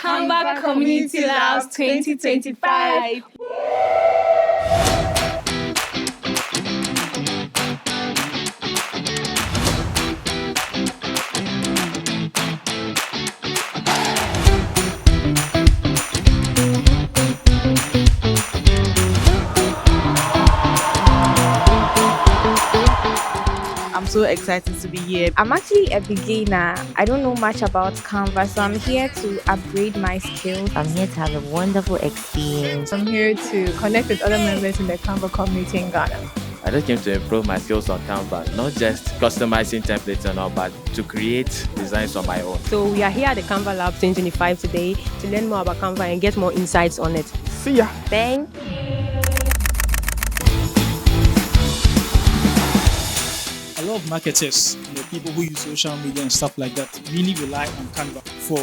Canva Community Labs 2025. I'm so excited to be here. I'm actually a beginner. I don't know much about Canva, so I'm here to upgrade my skills. I'm here to have a wonderful experience. I'm here to connect with other members in the Canva community in Ghana. I just came to improve my skills on Canva, not just customizing templates and all, but to create designs on my own. So we are here at the Canva Lab 2025 today to learn more about Canva and get more insights on it. See ya. Thank you. A lot of marketers, people who use social media and stuff like that, really rely on Canva for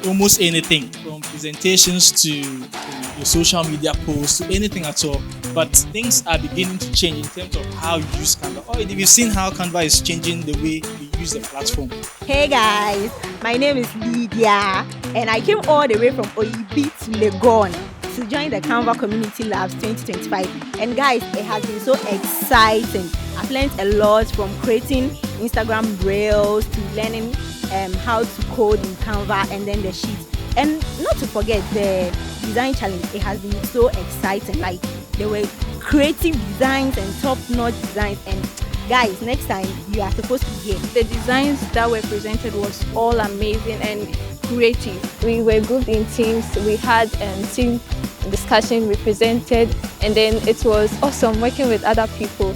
almost anything, from presentations to your social media posts to anything at all. But things are beginning to change in terms of how you use Canva. Oh, we've seen how Canva is changing the way we use the platform. Hey guys, my name is Lydia, and I came all the way from Oyibi to Legon to join the Canva Community Labs 2025. And guys, it has been so exciting. I've learned a lot, from creating Instagram reels to learning how to code in Canva and then the sheets. And not to forget the design challenge. It has been so exciting. Like, there were creative designs and top-notch designs. And guys, next time you are supposed to be here. The designs that were presented was all amazing and creative. We were grouped in teams. We had team discussion, we presented, and then it was awesome working with other people.